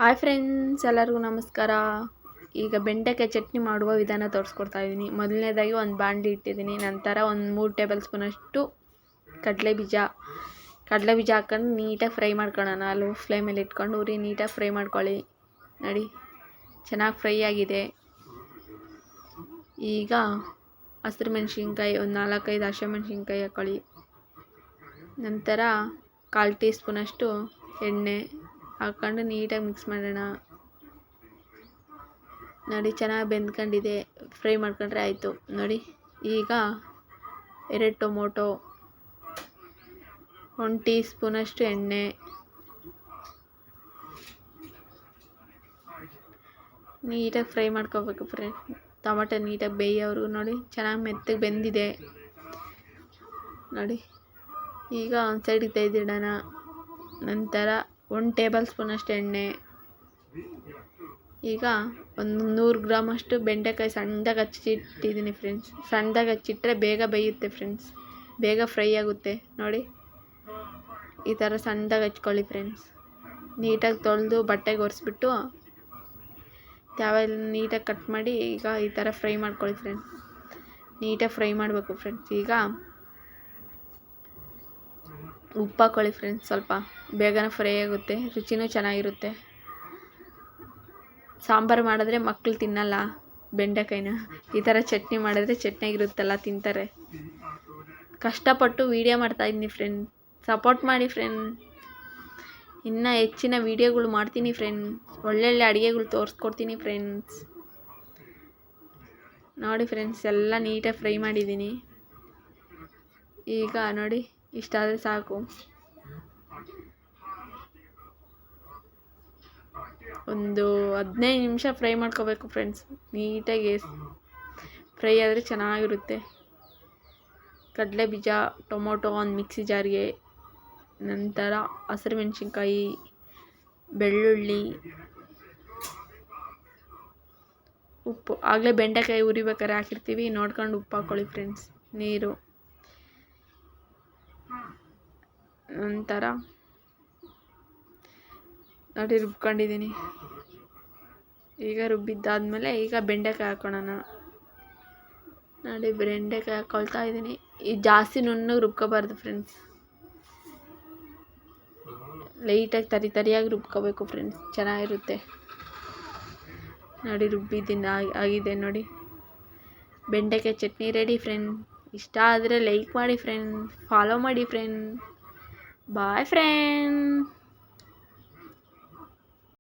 Hi friends, ಎಲ್ಲರಿಗೂ ನಮಸ್ಕಾರ. ಈಗ ಬೆಂಡೆಕಾಯಿ ಚಟ್ನಿ ಮಾಡುವ ವಿಧಾನ ತೋರಿಸ್ಕೊಡ್ತಾ ಇದ್ದೀನಿ. ಮೊದಲನೇದಾಗಿ ಒಂದು ಬಾಣಲಿ ಇಟ್ಟಿದ್ದೀನಿ. ನಂತರ ಒಂದು 3 ಟೇಬಲ್ ಸ್ಪೂನಷ್ಟು ಕಡಲೆಬೀಜ ಹಾಕೊಂಡು ನೀಟಾಗಿ ಫ್ರೈ ಮಾಡ್ಕೊಳ್ಳೋಣ. ಲೋ ಫ್ಲೇಮಲ್ಲಿ ಇಟ್ಕೊಂಡು ಉರಿ ನೀಟಾಗಿ ಫ್ರೈ ಮಾಡ್ಕೊಳ್ಳಿ. ನೋಡಿ, ಚೆನ್ನಾಗಿ ಫ್ರೈ ಆಗಿದೆ. ಈಗ ಹಸಿರು ಮೆಣಸಿನ್ಕಾಯಿ ಒಂದು 4-5 ಹಸಿಮೆಣಸಿನ್ಕಾಯಿ ಹಾಕ್ಕೊಳ್ಳಿ. ನಂತರ 1/4 ಟೀ ಸ್ಪೂನಷ್ಟು ಎಣ್ಣೆ ಹಾಕ್ಕೊಂಡು ನೀಟಾಗಿ ಮಿಕ್ಸ್ ಮಾಡೋಣ. ನೋಡಿ, ಚೆನ್ನಾಗಿ ಬೆಂದ್ಕೊಂಡಿದೆ. ಫ್ರೈ ಮಾಡ್ಕೊಂಡ್ರೆ ಆಯಿತು. ನೋಡಿ, ಈಗ 2 ಟೊಮೊಟೊ, 1 ಟೀ ಸ್ಪೂನಷ್ಟು ಎಣ್ಣೆ, ನೀಟಾಗಿ ಫ್ರೈ ಮಾಡ್ಕೋಬೇಕು ಫ್ರೆಂಡ್. ಟೊಮೊಟೊ ನೀಟಾಗಿ ಬೇಯೋವರೆಗೂ. ನೋಡಿ, ಚೆನ್ನಾಗಿ ಮೆತ್ತಗೆ ಬೆಂದಿದೆ. ನೋಡಿ, ಈಗ ಒಂದು ಸೈಡಿಗೆ ತೆಗೆದಿಡೋಣ. ನಂತರ 1 ಟೇಬಲ್ ಸ್ಪೂನಷ್ಟು ಎಣ್ಣೆ. ಈಗ ಒಂದು 100 ಗ್ರಾಮಷ್ಟು ಬೆಂಡೆಕಾಯಿ ಸಣ್ಣದಾಗಿ ಹಚ್ಚಿಟ್ಟಿದ್ದೀನಿ ಫ್ರೆಂಡ್ಸ್. ಸಣ್ಣದಾಗಿ ಹಚ್ಚಿಟ್ರೆ ಬೇಗ ಬೇಯುತ್ತೆ ಫ್ರೆಂಡ್ಸ್, ಬೇಗ ಫ್ರೈ ಆಗುತ್ತೆ. ನೋಡಿ, ಈ ಥರ ಸಣ್ಣದಾಗಿ ಹಚ್ಕೊಳ್ಳಿ ಫ್ರೆಂಡ್ಸ್. ನೀಟಾಗಿ ತೊಳೆದು ಬಟ್ಟೆಗೆ ಒರೆಸ್ಬಿಟ್ಟು ಯಾವೆಲ್ಲ ನೀಟಾಗಿ ಕಟ್ ಮಾಡಿ ಈಗ ಈ ಥರ ಫ್ರೈ ಮಾಡ್ಕೊಳ್ಳಿ ಫ್ರೆಂಡ್ಸ್. ನೀಟಾಗಿ ಫ್ರೈ ಮಾಡಬೇಕು ಫ್ರೆಂಡ್ಸ್. ಈಗ ಉಪ್ಪು ಹಾಕ್ಕೊಳ್ಳಿ ಫ್ರೆಂಡ್ಸ್. ಸ್ವಲ್ಪ ಬೇಗನೆ ಫ್ರೈ ಆಗುತ್ತೆ, ರುಚಿನೂ ಚೆನ್ನಾಗಿರುತ್ತೆ. ಸಾಂಬಾರು ಮಾಡಿದ್ರೆ ಮಕ್ಕಳು ತಿನ್ನಲ್ಲ ಬೆಂಡೆಕಾಯಿನ. ಈ ಥರ ಚಟ್ನಿ ಮಾಡಿದ್ರೆ ಚಟ್ನಿಯಾಗಿರುತ್ತಲ್ಲ, ತಿಂತಾರೆ. ಕಷ್ಟಪಟ್ಟು ವೀಡಿಯೋ ಮಾಡ್ತಾಯಿದ್ದೀನಿ ಫ್ರೆಂಡ್, ಸಪೋರ್ಟ್ ಮಾಡಿ ಫ್ರೆಂಡ್. ಇನ್ನೂ ಹೆಚ್ಚಿನ ವೀಡಿಯೋಗಳು ಮಾಡ್ತೀನಿ ಫ್ರೆಂಡ್. ಒಳ್ಳೊಳ್ಳೆ ಅಡುಗೆಗಳು ತೋರಿಸ್ಕೊಡ್ತೀನಿ ಫ್ರೆಂಡ್ಸ್. ನೋಡಿ ಫ್ರೆಂಡ್ಸ್, ಎಲ್ಲ ನೀಟಾಗಿ ಫ್ರೈ ಮಾಡಿದ್ದೀನಿ. ಈಗ ನೋಡಿ, ಇಷ್ಟಾದರೆ ಸಾಕು. ಒಂದು 15 ನಿಮಿಷ ಫ್ರೈ ಮಾಡ್ಕೋಬೇಕು ಫ್ರೆಂಡ್ಸ್. ನೀಟಾಗಿ ಫ್ರೈ ಆದರೆ ಚೆನ್ನಾಗಿರುತ್ತೆ. ಕಡಲೆಬೀಜ, ಟೊಮೊಟೊ ಒಂದು ಮಿಕ್ಸಿ ಜಾರ್ಗೆ, ನಂತರ ಹಸಿರು ಮೆಣಸಿನ್ಕಾಯಿ, ಬೆಳ್ಳುಳ್ಳಿ, ಉಪ್ಪು. ಆಗಲೇ ಬೆಂಡೆಕಾಯಿ ಉರಿಬೇಕಾದ್ರೆ ಹಾಕಿರ್ತೀವಿ, ನೋಡ್ಕೊಂಡು ಉಪ್ಪು ಹಾಕ್ಕೊಳ್ಳಿ ಫ್ರೆಂಡ್ಸ್. ನೀರು. ನಂತರ ನೋಡಿ, ರುಬ್ಕೊಂಡಿದ್ದೀನಿ. ಈಗ ರುಬ್ಬಿದ್ದಾದಮೇಲೆ ಈಗ ಬೆಂಡೆಕಾಯಿ ಹಾಕ್ಕೊಳ್ಳೋಣ. ನೋಡಿ, ಬೆಂಡೆಕಾಯಿ ಹಾಕ್ಕೊಳ್ತಾ ಇದ್ದೀನಿ. ಇದು ಜಾಸ್ತಿ ನುಣ್ಣಗೆ ರುಬ್ಕೋಬಾರ್ದು ಫ್ರೆಂಡ್ಸ್, ಲೈಟಾಗಿ ತರಿಯಾಗಿ ರುಬ್ಕೋಬೇಕು ಫ್ರೆಂಡ್ಸ್, ಚೆನ್ನಾಗಿರುತ್ತೆ. ನೋಡಿ, ರುಬ್ಬಿದ್ದೀನಿ, ಆಗಿದೆ. ನೋಡಿ, ಬೆಂಡೆಕಾಯಿ ಚಟ್ನಿ ರೆಡಿ ಫ್ರೆಂಡ್. ಇಷ್ಟ ಆದರೆ ಲೈಕ್ ಮಾಡಿ ಫ್ರೆಂಡ್, ಫಾಲೋ ಮಾಡಿ ಫ್ರೆಂಡ್. Boy friend.